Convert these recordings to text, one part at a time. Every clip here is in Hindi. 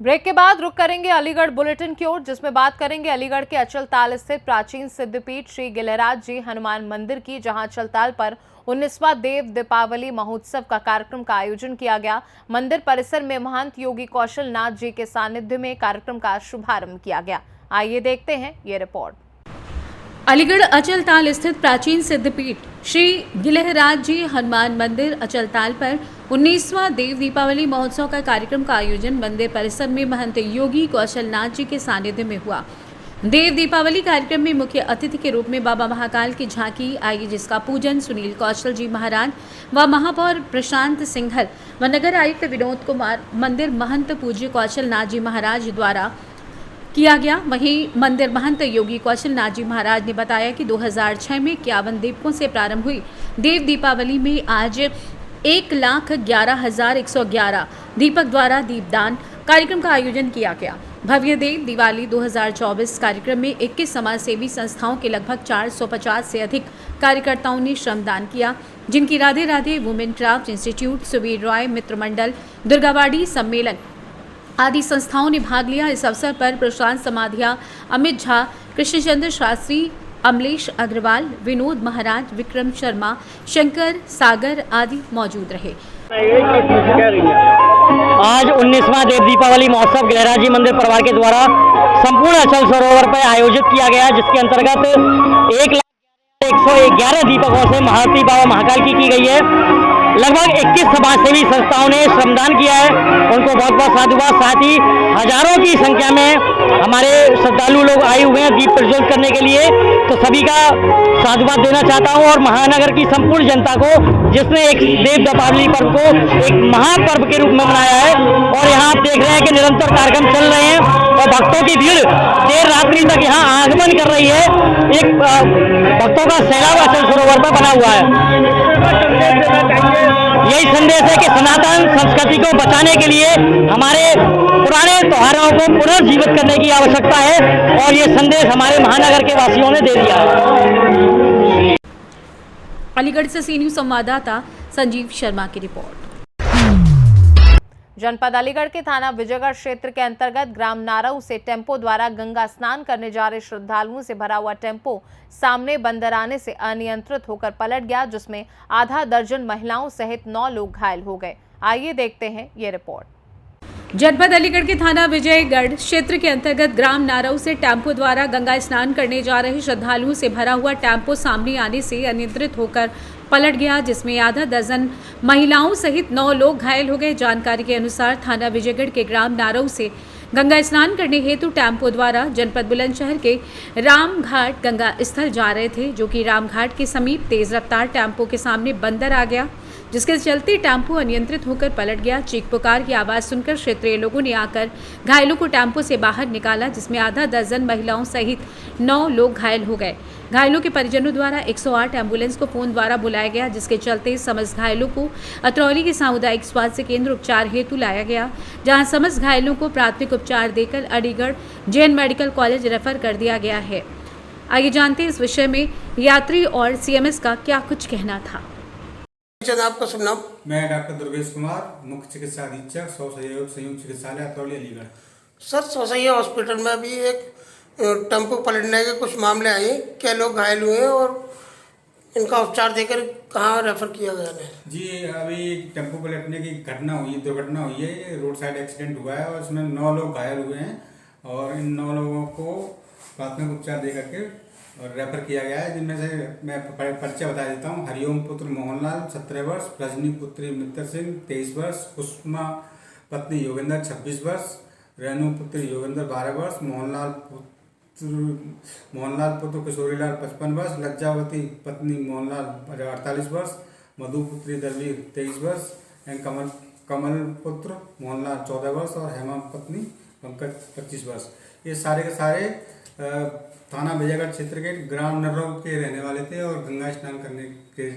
ब्रेक के बाद रुक करेंगे अलीगढ़ बुलेटिन की ओर, जिसमें बात करेंगे अलीगढ़ के अचलताल स्थित प्राचीन सिद्धपीठ श्री गिलहराज जी हनुमान मंदिर की, जहां अचलताल पर 19वां देव दीपावली महोत्सव का कार्यक्रम का आयोजन किया गया। मंदिर परिसर में महंत योगी कौशल नाथ जी के सानिध्य में कार्यक्रम का शुभारंभ किया गया। आइए देखते हैं ये रिपोर्ट। अलीगढ़ अचलताल स्थित प्राचीन सिद्धपीठ श्री गिलहराज जी हनुमान मंदिर अचलताल पर 19वां देव दीपावली महोत्सव का कार्यक्रम का आयोजन मंदिर परिसर में महंत योगी कौशल नाथ जी के सानिध्य में हुआ। देव दीपावली कार्यक्रम में मुख्य अतिथि के रूप में बाबा महाकाल की झांकी आई, जिसका पूजन सुनील कौशल जी महाराज व महापौर प्रशांत सिंघल व नगर आयुक्त विनोद कुमार, मंदिर महंत पूज्य कौशल नाथ जी महाराज द्वारा किया गया। वहीं मंदिर महंत योगी कौशल नाथ जी महाराज ने बताया कि 2006 में 51 दीपकों से प्रारंभ हुई देव दीपावली में आज 1,11,111 दीपक द्वारा दीपदान कार्यक्रम का आयोजन किया गया। भव्य देव दिवाली 2024 कार्यक्रम में 21 समाजसेवी संस्थाओं के लगभग 450 से अधिक कार्यकर्ताओं ने श्रमदान किया, जिनकी Radhe Radhe women craft institute, Subir Roy Mitra Mandal, Durgawadi Sammelan आदि संस्थाओं ने भाग लिया। इस अवसर पर प्रशांत समाधिया, अमित झा, कृष्णचंद्र शास्त्री, अमलेश अग्रवाल, विनोद महाराज, विक्रम शर्मा, शंकर सागर आदि मौजूद रहे। आज 19वां देव दीपावली महोत्सव गिलहराज जी मंदिर परिवार के द्वारा संपूर्ण अचल सरोवर पर आयोजित किया गया, जिसके अंतर्गत 1,111 दीपकों से महाआरती बाबा महाकाल की गई है। लगभग 21 समाजसेवी संस्थाओं ने श्रमदान किया है, उनको बहुत बहुत साधुवाद। साथ ही हजारों की संख्या में हमारे श्रद्धालु लोग आए हुए हैं दीप प्रज्वलित करने के लिए, तो सभी का साधुवाद देना चाहता हूं। और महानगर की संपूर्ण जनता को, जिसने एक देव दीपावली पर्व को एक महापर्व के रूप में मनाया है, और यहाँ आप देख रहे हैं कि निरंतर कार्यक्रम चल रहे हैं और भक्तों की भीड़ देर रात्रि तक यहाँ आगमन कर रही है। एक भक्तों का सैलाब अचल सरोवर पर बना हुआ है। यही संदेश है कि सनातन संस्कृति को बचाने के लिए हमारे पुराने त्योहारों को पुनर्जीवित करने की आवश्यकता है, और ये संदेश हमारे महानगर के वासियों ने दे दिया है। अलीगढ़ से सी न्यूज़ संवाददाता संजीव शर्मा की रिपोर्ट। जनपद अलीगढ़ के थाना विजयगढ़ क्षेत्र के अंतर्गत ग्राम नारऊ से टेम्पो द्वारा गंगा स्नान करने जा रहे श्रद्धालुओं से भरा हुआ टेम्पो सामने बंदर आने से अनियंत्रित होकर पलट गया, जिसमें आधा दर्जन महिलाओं सहित 9 लोग घायल हो गए। आइए देखते हैं ये रिपोर्ट। जनपद अलीगढ़ के थाना विजयगढ़ क्षेत्र के अंतर्गत ग्राम नारऊ से टेम्पो द्वारा गंगा स्नान करने जा रहे श्रद्धालुओं से भरा हुआ टेम्पो सामने आने से अनियंत्रित होकर पलट गया, जिसमें आधा दर्जन महिलाओं सहित 9 लोग घायल हो गए। जानकारी के अनुसार थाना विजयगढ़ के ग्राम नारऊ से गंगा स्नान करने हेतु टेम्पो द्वारा जनपद बुलंदशहर के रामघाट गंगा स्थल जा रहे थे, जो कि रामघाट के समीप तेज रफ्तार टेम्पो के सामने बंदर आ गया, जिसके चलते टेम्पो अनियंत्रित होकर पलट गया। चीख पुकार की आवाज़ सुनकर क्षेत्रीय लोगों ने आकर घायलों को टेम्पो से बाहर निकाला, जिसमें आधा दर्जन महिलाओं सहित 9 लोग घायल हो गए। घायलों के परिजनों द्वारा 108 एम्बुलेंस को फोन द्वारा बुलाया गया, जिसके चलते समस्त घायलों को अतरौली के सामुदायिक स्वास्थ्य केंद्र उपचार हेतु लाया गया, जहां समस्त घायलों को प्राथमिक उपचार देकर Aligarh Jain medical college refer कर दिया गया है। आइए जानते हैं इस विषय में यात्री और सीएमएस का क्या कुछ कहना था। आपका शुभ नाम? मैं डॉक्टर दुर्गेश कुमार, मुख्य चिकित्सा अधीक्षक सहयोग संयुक्त चिकित्सालय अतरौली अलीगढ़। सर, सोसैया हॉस्पिटल में अभी एक टेम्पो पलटने के कुछ मामले आए, क्या लोग घायल हुए हैं और इनका उपचार देकर कहाँ रेफर किया गया है? जी, अभी टेम्पो पलटने की घटना हुई, दुर्घटना हुई है। ये रोड साइड एक्सीडेंट हुआ है और इसमें 9 लोग घायल हुए हैं, और इन 9 लोगों को प्राथमिक उपचार दे करके और रेफर किया गया है, जिनमें से मैं परिचय बता देता हूँ। हरिओम पुत्र मोहनलाल 17 वर्ष, रजनी पुत्री मित्र सिंह 23 वर्ष, कुसुमा पत्नी योगेंद्र 26 वर्ष, रेणु पुत्र योगेंद्र 12 वर्ष, मोहनलाल पुत्र किशोरीलाल 55 वर्ष, लज्जावती पत्नी मोहनलाल 48 वर्ष, मधु पुत्री दलवीर 23 वर्ष, कमल पुत्र मोहनलाल 14 वर्ष और हेमा पत्नी पंकज 25 वर्ष। ये सारे के सारे थाना विजयगढ़ क्षेत्र के ग्राम नरौ के रहने वाले थे और गंगा स्नान करने के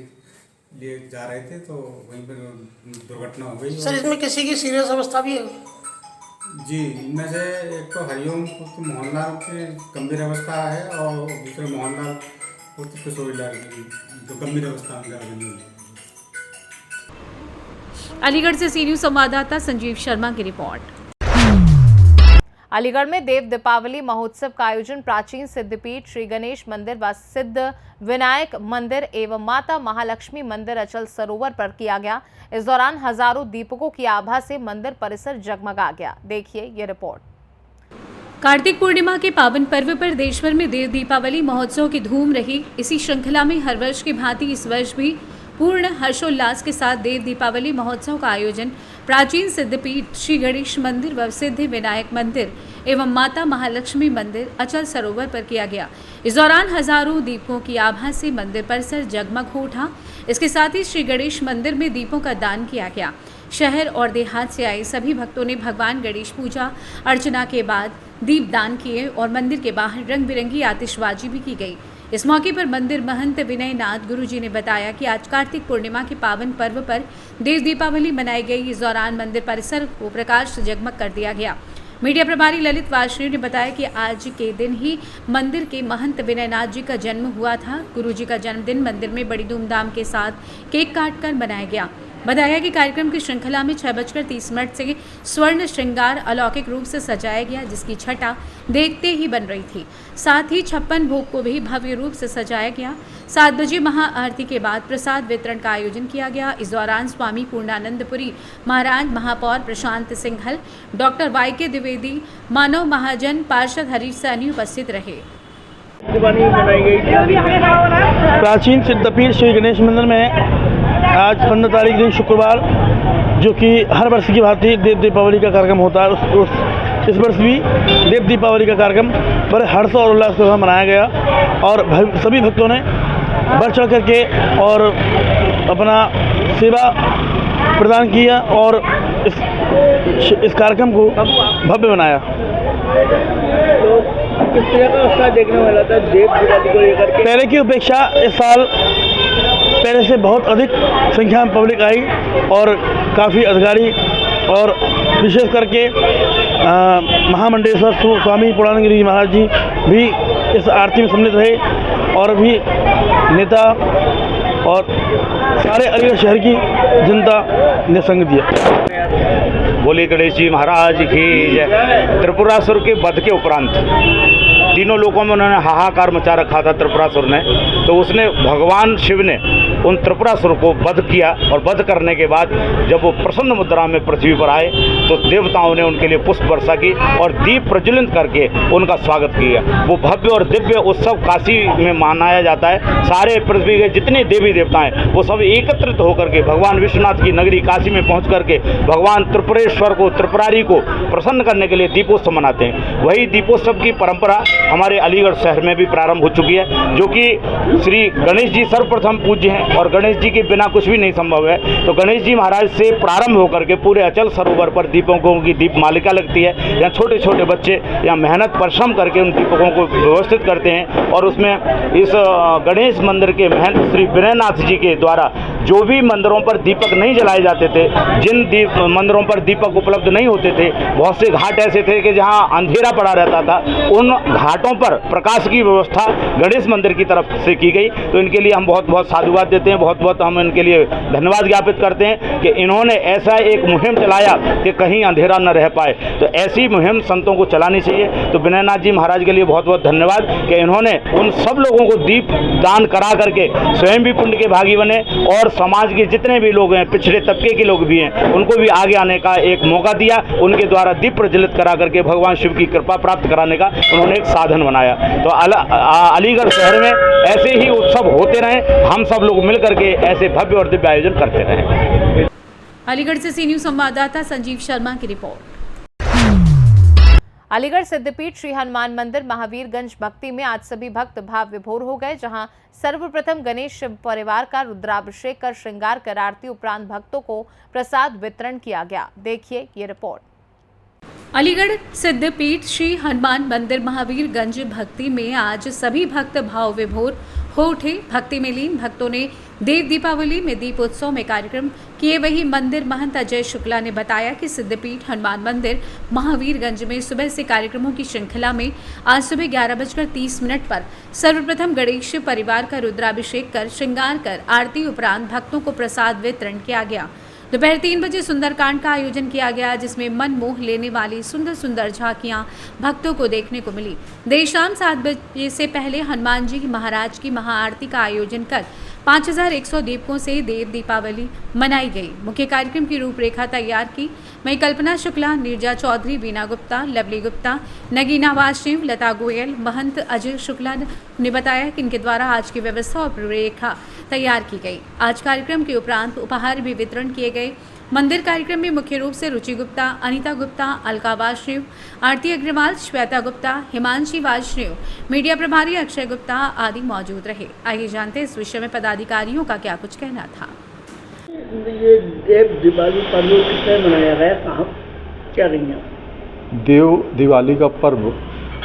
लिए जा रहे थे, तो वहीं पर दुर्घटना हो गई। सर, इसमें किसी की सीरियस अवस्था भी है? जी, इनमें से एक तो हरिओम पुत्र मोहनलाल की गंभीर अवस्था है और दूसरे मोहनलाल पुत्र किशोरीलाल की जो गंभीर अवस्था में बनी हुई है। अलीगढ़ से सी न्यूज़ संवाददाता संजीव शर्मा की रिपोर्ट। अलीगढ़ में देव दीपावली महोत्सव का आयोजन प्राचीन सिद्धपीठ श्री गणेश मंदिर व सिद्ध विनायक मंदिर एवं माता महालक्ष्मी मंदिर अचल सरोवर पर किया गया। इस दौरान हजारों दीपकों की आभा से मंदिर परिसर जगमगा गया। देखिए ये रिपोर्ट। कार्तिक पूर्णिमा के पावन पर्व पर देश भर में देव दीपावली महोत्सव की धूम रही। इसी श्रृंखला में हर वर्ष की भांति इस वर्ष भी पूर्ण हर्षोल्लास के साथ देव दीपावली महोत्सव का आयोजन प्राचीन सिद्धपीठ श्री गणेश मंदिर व सिद्ध विनायक मंदिर एवं माता महालक्ष्मी मंदिर अचल सरोवर पर किया गया। इस दौरान हजारों दीपों की आभा से मंदिर परिसर जगमग हो उठा। इसके साथ ही श्री गणेश मंदिर में दीपों का दान किया गया। शहर और देहात से आए सभी भक्तों ने भगवान गणेश पूजा अर्चना के बाद दीप दान किए और मंदिर के बाहर रंग बिरंगी आतिशबाजी भी की गई। इस मौके पर मंदिर महंत विनय नाथ गुरु जी ने बताया कि आज कार्तिक पूर्णिमा के पावन पर्व पर देव दीपावली मनाई गई। इस दौरान मंदिर परिसर को प्रकाश से जगमग कर दिया गया। मीडिया प्रभारी ललित वाजपेयी ने बताया कि आज के दिन ही मंदिर के महंत विनय नाथ जी का जन्म हुआ था। गुरु जी का जन्मदिन मंदिर में बड़ी धूमधाम के साथ केक काटकर मनाया गया। बताया कि कार्यक्रम की श्रृंखला में 6:30 से स्वर्ण श्रृंगार अलौकिक रूप से सजाया गया, जिसकी छटा देखते ही बन रही थी। साथ ही 56 भोग को भी भव्य रूप से सजाया गया। 7 बजे महाआरती के बाद प्रसाद वितरण का आयोजन किया गया। इस दौरान स्वामी पूर्णानंदपुरी महाराज, महापौर प्रशांत सिंघल, डॉक्टर YK द्विवेदी, मानव महाजन, पार्षद हरीश सैनी उपस्थित रहे। प्राचीन सिद्धपीठ श्री गणेश मंदिर में आज 15 तारीख दिन शुक्रवार, जो कि हर वर्ष की भांति देव दीपावली का कार्यक्रम होता है, इस वर्ष भी देव दीपावली का कार्यक्रम बड़े हर्ष और उल्लास से मनाया गया और सभी भक्तों ने बढ़ चढ़ करके और अपना सेवा प्रदान किया और इस कार्यक्रम को भव्य बनाया। तो किस तरह का उत्साह देखने वाला था देव दीपावली को लेकर के? पहले की अपेक्षा इस साल पहले से बहुत अधिक संख्या में पब्लिक आई और काफ़ी अधिकारी और विशेष करके महामंडलेश्वर स्वामी पूर्णानंद गिरी महाराज जी भी इस आरती में सम्मिलित रहे और भी नेता और सारे अलीगढ़ शहर की जनता ने संग दिया। बोले गणेश जी महाराज की जय। त्रिपुरासुर के वध के उपरांत तीनों लोकों में उन्होंने हाहाकार मचा रखा था त्रिपुरासुर ने, तो उसने भगवान शिव ने उन त्रिपुरासुर को वध किया और वध करने के बाद जब वो प्रसन्न मुद्रा में पृथ्वी पर आए तो देवताओं ने उनके लिए पुष्प वर्षा की और दीप प्रज्वलित करके उनका स्वागत किया। वो भव्य और दिव्य उत्सव काशी में मनाया जाता है। सारे पृथ्वी के जितने देवी देवता हैं वो सब एकत्रित होकर के भगवान विश्वनाथ की नगरी काशी में पहुँच करके भगवान त्रिपुरेश्वर को, त्रिपुरारी को प्रसन्न करने के लिए दीपोत्सव मनाते हैं। वही दीपोत्सव की परंपरा हमारे अलीगढ़ शहर में भी प्रारंभ हो चुकी है, जो कि श्री गणेश जी सर्वप्रथम पूज्य हैं और गणेश जी के बिना कुछ भी नहीं संभव है। तो गणेश जी महाराज से प्रारंभ होकर के पूरे अचल सरोवर पर दीपकों की दीप मालिका लगती है। यहाँ छोटे छोटे बच्चे यहाँ मेहनत परिश्रम करके उन दीपकों को व्यवस्थित करते हैं और उसमें इस गणेश मंदिर के महंत श्री विनयनाथ जी के द्वारा जो भी मंदिरों पर दीपक नहीं जलाए जाते थे, जिन मंदिरों पर दीपक उपलब्ध नहीं होते थे, बहुत से घाट ऐसे थे कि जहाँ अंधेरा पड़ा रहता था, उन घाटों पर प्रकाश की व्यवस्था गणेश मंदिर की तरफ से की गई। तो इनके लिए हम बहुत बहुत साधुवाद देते हैं, बहुत बहुत हम इनके लिए धन्यवाद ज्ञापित करते हैं कि इन्होंने ऐसा एक मुहिम चलाया कि कहीं अंधेरा न रह पाए। तो ऐसी मुहिम संतों को चलानी चाहिए। तो विनयनाथ जी महाराज के लिए बहुत बहुत धन्यवाद कि इन्होंने उन सब लोगों को दीप दान करा करके स्वयं भी पुण्य के भागी बने और समाज के जितने भी लोग हैं, पिछड़े तबके के लोग भी हैं, उनको भी आगे आने का एक मौका दिया। उनके द्वारा दीप प्रज्वलित करा करके भगवान शिव की कृपा प्राप्त कराने का उन्होंने एक साधन बनाया। तो अलीगढ़ शहर में ऐसे ही उत्सव होते रहे, हम सब लोग मिलकर के ऐसे भव्य और दिव्य आयोजन करते रहे। अलीगढ़ से सी न्यूज़ संवाददाता संजीव शर्मा की रिपोर्ट। अलीगढ़ सिद्धपीठ श्री हनुमान मंदिर महावीरगंज भक्ति में आज सभी भक्त भाव विभोर हो गए, जहां सर्वप्रथम गणेश शिव परिवार का रुद्राभिषेक कर श्रृंगार कर आरती उपरांत भक्तों को प्रसाद वितरण किया गया। देखिए ये रिपोर्ट। अलीगढ़ सिद्धपीठ श्री हनुमान मंदिर महावीरगंज भक्ति में आज सभी भक्त भाव विभोर हो उठे। भक्ति में लीन भक्तों ने देव दीपावली में दीपोत्सव में कार्यक्रम किए। वही मंदिर महंत अजय शुक्ला ने बताया कि सिद्धपीठ हनुमान मंदिर महावीरगंज में सुबह से कार्यक्रमों की श्रृंखला में आज सुबह 11:30 पर सर्वप्रथम गणेश परिवार का रुद्राभिषेक कर श्रृंगार कर आरती उपरांत भक्तों को प्रसाद वितरण किया गया। दोपहर 3 बजे सुंदरकांड का आयोजन किया गया, जिसमें मन मोह लेने वाली सुंदर सुंदर झांकियां भक्तों को देखने को मिली। देर शाम 7 बजे से पहले हनुमान जी महाराज की महाआरती का आयोजन कर 5100 दीपकों से देव दीपावली मनाई गई। मुख्य कार्यक्रम की रूपरेखा तैयार की वहीं कल्पना शुक्ला, नीरजा चौधरी, वीना गुप्ता, लवली गुप्ता, नगीना वासदेव, लता गोयल, महंत अजय शुक्ला ने बताया कि इनके द्वारा आज की व्यवस्था और रूपरेखा तैयार की गई। आज कार्यक्रम के उपरांत उपहार भी वितरण किए गए। मंदिर कार्यक्रम में मुख्य रूप से रुचि गुप्ता, अनीता गुप्ता, अलका वासदेव, आरती अग्रवाल, श्वेता गुप्ता, हिमांशी वासदेव, मीडिया प्रभारी अक्षय गुप्ता आदि मौजूद रहे। आइए जानते हैं इस विषय में पदाधिकारियों का क्या कुछ कहना था। ये देव दिवाली पर्व किसने मनाया गया, कहाँ क्या रही है? देव दिवाली का पर्व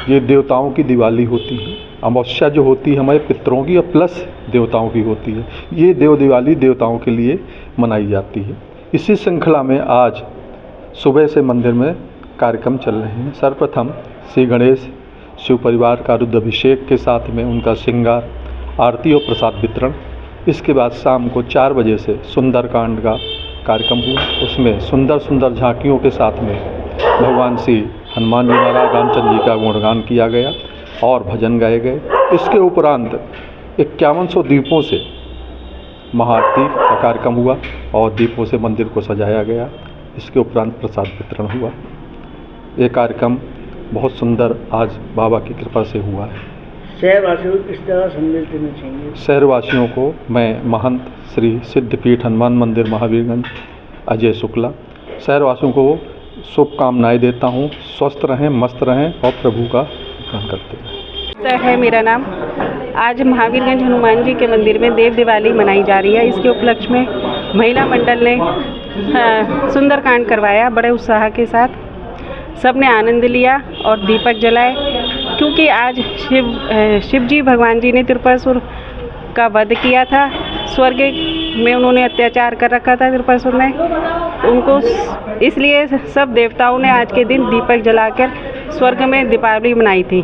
ये देवताओं की दिवाली होती है। अमावस्या जो होती है हमारे पितरों की और प्लस देवताओं की होती है। ये देव दिवाली देवताओं के लिए मनाई जाती है। इसी श्रृंखला में आज सुबह से मंदिर में कार्यक्रम चल रहे हैं। सर्वप्रथम श्री गणेश शिव परिवार का रुद्राभिषेक के साथ में उनका श्रृंगार, आरती और प्रसाद वितरण। इसके बाद शाम को 4 बजे से सुंदरकांड का कार्यक्रम हुआ। उसमें सुंदर सुंदर झांकियों के साथ में भगवान श्री हनुमान जी महाराज, रामचंद्र जी का गुणगान किया गया और भजन गाए गए। इसके उपरांत 5100 दीपों से महाआरती का कार्यक्रम हुआ और दीपों से मंदिर को सजाया गया। इसके उपरांत प्रसाद वितरण हुआ। ये कार्यक्रम बहुत सुंदर आज बाबा की कृपा से हुआ है। शहरवासियों को किस तरह संदेश देना चाहिए? शहरवासियों को मैं महंत श्री सिद्धपीठ हनुमान मंदिर महावीरगंज अजय शुक्ला शहरवासियों को शुभकामनाएं देता हूँ। स्वस्थ रहें, मस्त रहें और प्रभु का ध्यान करते रहें। है मेरा नाम। आज महावीरगंज हनुमान जी के मंदिर में देव दिवाली मनाई जा रही है। इसके उपलक्ष्य में महिला मंडल ने सुंदरकांड करवाया बड़े उत्साह के साथ। सबने आनंद लिया और दीपक जलाए, क्योंकि आज शिव जी भगवान जी ने त्रिपुरासुर का वध किया था। स्वर्ग में उन्होंने अत्याचार कर रखा था त्रिपुरासुर ने उनको, इसलिए सब देवताओं ने आज के दिन दीपक जलाकर स्वर्ग में दीपावली मनाई थी।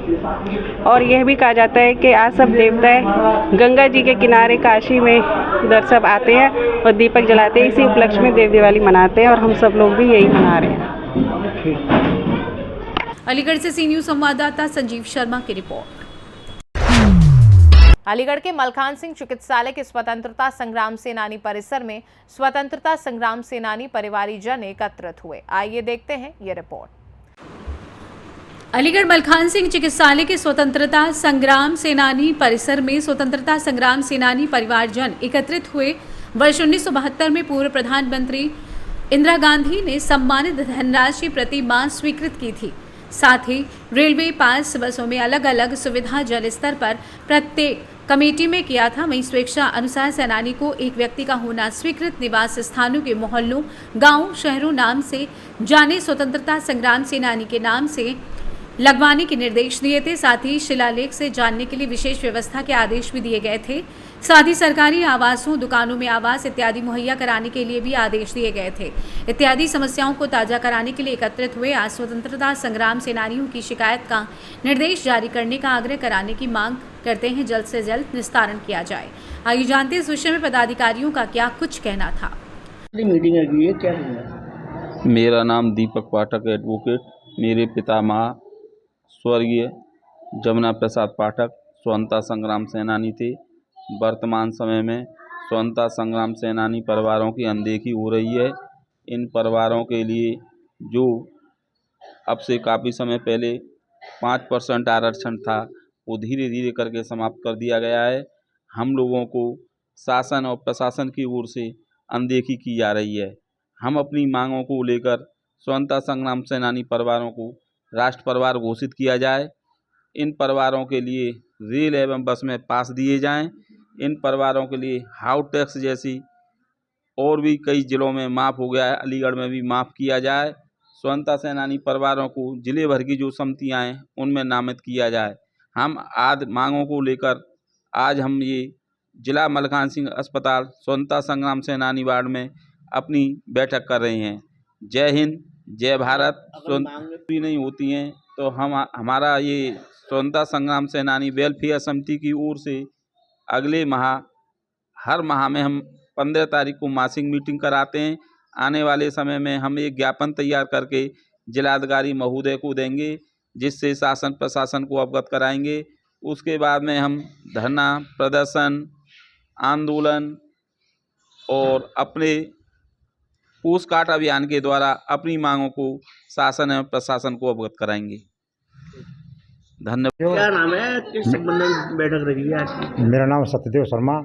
और यह भी कहा जाता है कि आज सब देवता गंगा जी के किनारे काशी में इधर सब आते हैं और दीपक जलाते हैं। इसी उपलक्ष्य में देव दिवाली मनाते हैं और हम सब लोग भी यही मना रहे हैं। अलीगढ़ से सी न्यूज संवाददाता संजीव शर्मा की रिपोर्ट। अलीगढ़ के मलखान सिंह चिकित्सालय के स्वतंत्रता संग्राम सेनानी परिसर में स्वतंत्रता संग्राम सेनानी परिवारीजन एकत्रित हुए। आइए देखते हैं ये रिपोर्ट। अलीगढ़ मलखान सिंह चिकित्सालय के स्वतंत्रता संग्राम सेनानी परिसर में स्वतंत्रता संग्राम सेनानी परिवारजन एकत्रित हुए। वर्ष 1972 में पूर्व प्रधानमंत्री इंदिरा गांधी ने सम्मानित धनराशि प्रति माह स्वीकृत की थी। साथ ही रेलवे पास बसों में अलग अलग सुविधा जल स्तर पर प्रत्येक कमेटी में किया था। वहीं स्वेच्छा अनुसार सेनानी को एक व्यक्ति का होना स्वीकृत निवास स्थानों के मोहल्लों, गांव, शहरों नाम से जाने स्वतंत्रता संग्राम सेनानी के नाम से लगवाने के निर्देश दिए थे। साथ ही शिलालेख से जानने के लिए विशेष व्यवस्था के आदेश भी दिए गए थे। साथ ही सरकारी आवासों, दुकानों में आवास इत्यादि मुहैया कराने के लिए भी आदेश दिए गए थे। इत्यादि समस्याओं को ताज़ा कराने के लिए एकत्रित हुए आज स्वतंत्रता संग्राम सेनानियों की शिकायत का निर्देश जारी करने का आग्रह कराने की मांग करते हैं। जल्द से जल्द निस्तारण किया जाए। आइए जानते हैं इस विषय में पदाधिकारियों का क्या कुछ कहना था। मीटिंग है क्या है? मेरा नाम दीपक पाठक एडवोकेट। मेरे पितामह स्वर्गीय जमुना प्रसाद पाठक स्वतंत्रता संग्राम सेनानी थे। वर्तमान समय में स्वतंत्रता संग्राम सेनानी परिवारों की अनदेखी हो रही है। इन परिवारों के लिए जो अब से काफ़ी समय पहले 5% आरक्षण था, वो धीरे धीरे करके समाप्त कर दिया गया है। हम लोगों को शासन और प्रशासन की ओर से अनदेखी की जा रही है। हम अपनी मांगों को लेकर स्वतंत्रता संग्राम सेनानी परिवारों को राष्ट्र परिवार घोषित किया जाए। इन परिवारों के लिए रेल एवं बस में पास दिए जाएं। इन परिवारों के लिए हाउस टैक्स जैसी और भी कई जिलों में माफ़ हो गया है, अलीगढ़ में भी माफ़ किया जाए। स्वतंत्रता सेनानी परिवारों को जिले भर की जो समितियाँ हैं उनमें नामित किया जाए। हम आदि मांगों को लेकर आज हम ये जिला मलखान सिंह अस्पताल स्वतंत्रता संग्राम सेनानी वार्ड में अपनी बैठक कर रहे हैं। जय हिंद, जय भारत। भी नहीं होती हैं तो हमारा ये स्वतंत्रता संग्राम सेनानी वेलफेयर समिति की ओर से अगले माह हर माह में हम 15 तारीख को मासिक मीटिंग कराते हैं। आने वाले समय में हम एक ज्ञापन तैयार करके जिलाधिकारी महोदय को देंगे, जिससे शासन प्रशासन को अवगत कराएंगे। उसके बाद में हम धरना प्रदर्शन आंदोलन और अपने पूछताछ अभियान के द्वारा अपनी मांगों को शासन एवं प्रशासन को अवगत कराएंगे। धन्यवाद। क्या नाम है, किस संबंध में बैठक रही है आज? मेरा नाम सत्यदेव शर्मा,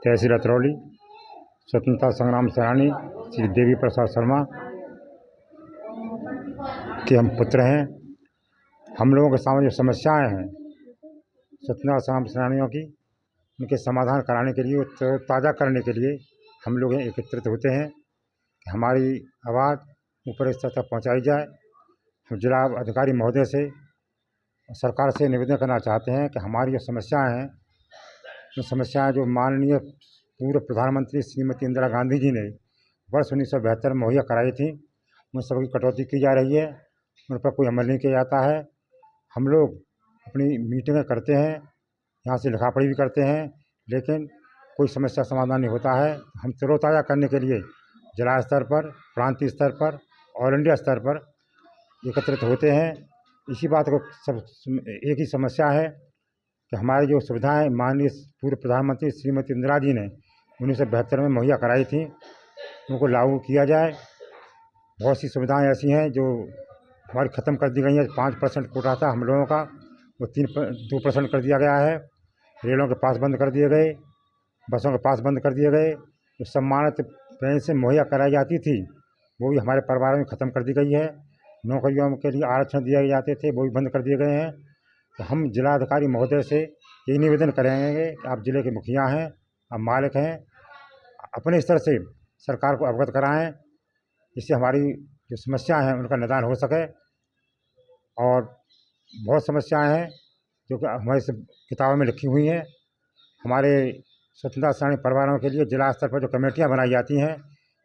तहसील अतरौली, स्वतंत्रता संग्राम सेनानी श्री देवी प्रसाद शर्मा के हम पुत्र हैं। हम लोगों के सामने जो समस्याएं हैं स्वतंत्रता संग्राम सेनानियों की, उनके समाधान कराने के लिए, ताज़ा करने के लिए हम लोग एकत्रित होते हैं कि हमारी आवाज़ ऊपर स्तर तक पहुँचाई जाए। हम जिला अधिकारी महोदय से, सरकार से निवेदन करना चाहते हैं कि हमारी जो समस्याएं हैं, जो समस्याएं जो माननीय पूर्व प्रधानमंत्री श्रीमती इंदिरा गांधी जी ने वर्ष 1972 में मुहैया कराई थी, उन सब की कटौती की जा रही है, उन पर कोई अमल नहीं किया जाता है। हम लोग अपनी मीटिंगें करते हैं, यहाँ से लिखापढ़ी भी करते हैं, लेकिन कोई समस्या समाधान नहीं होता है। हम तरोताज़ा करने के लिए जिला स्तर पर, प्रांतीय स्तर पर, ऑल इंडिया स्तर पर एकत्रित होते हैं। इसी बात को सब एक ही समस्या है कि हमारी जो सुविधाएं माननीय पूर्व प्रधानमंत्री श्रीमती इंदिरा जी ने 1972 में मुहैया कराई थी, उनको लागू किया जाए। बहुत सी सुविधाएं ऐसी हैं जो हमारी ख़त्म कर दी गई हैं। 5% कोटा था हम लोगों का, वो 2% कर दिया गया है। रेलों के पास बंद कर दिए गए, बसों के पास बंद कर दिए गए। जो सम्मानित पेंशन मुहैया कराई जाती थी, वो भी हमारे परिवार में ख़त्म कर दी गई है। नौकरियों के लिए आरक्षण दिए जाते थे, वो भी बंद कर दिए गए हैं। तो हम जिलाधिकारी महोदय से यही निवेदन करेंगे कि आप जिले के मुखिया हैं, आप मालिक हैं, अपने स्तर से सरकार को अवगत कराएं, जिससे हमारी जो समस्याएं हैं उनका निदान हो सके। और बहुत समस्याएं हैं जो कि हमारी सब किताबों में लिखी हुई हैं। हमारे स्वतंत्रता सेनानी परिवारों के लिए जिला स्तर पर जो कमेटियां बनाई जाती हैं,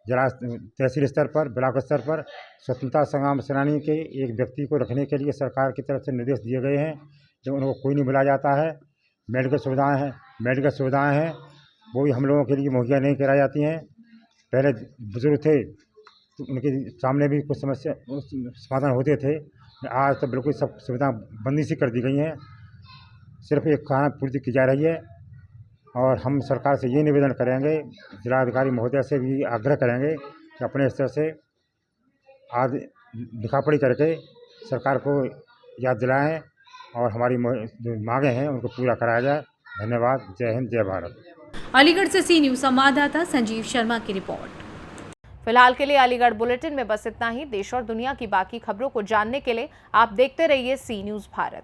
जिला तहसील स्तर पर, ब्लॉक स्तर पर स्वतंत्रता संग्राम सेनानी के एक व्यक्ति को रखने के लिए सरकार की तरफ से निर्देश दिए गए हैं, जब उनको कोई नहीं बुलाया जाता है। मेडिकल सुविधाएं हैं, वो भी हम लोगों के लिए मुहैया नहीं कराई जाती हैं। पहले बुजुर्ग थे तो उनके सामने भी कुछ समस्या समाधान होते थे, आज तो बिल्कुल सब सुविधा बंदी सी कर दी गई हैं। सिर्फ एक खाना पूर्ति की जा रही है। और हम सरकार से ये निवेदन करेंगे, जिलाधिकारी महोदय से भी आग्रह करेंगे कि अपने स्तर से आज लिखापढ़ी करके सरकार को याद दिलाएं और हमारी जो मांगे हैं उनको पूरा कराया जाए। धन्यवाद। जय हिंद, जय भारत। अलीगढ़ से सी न्यूज़ संवाददाता संजीव शर्मा की रिपोर्ट। फिलहाल के लिए अलीगढ़ बुलेटिन में बस इतना ही। देश और दुनिया की बाकी खबरों को जानने के लिए आप देखते रहिए सी न्यूज़ भारत।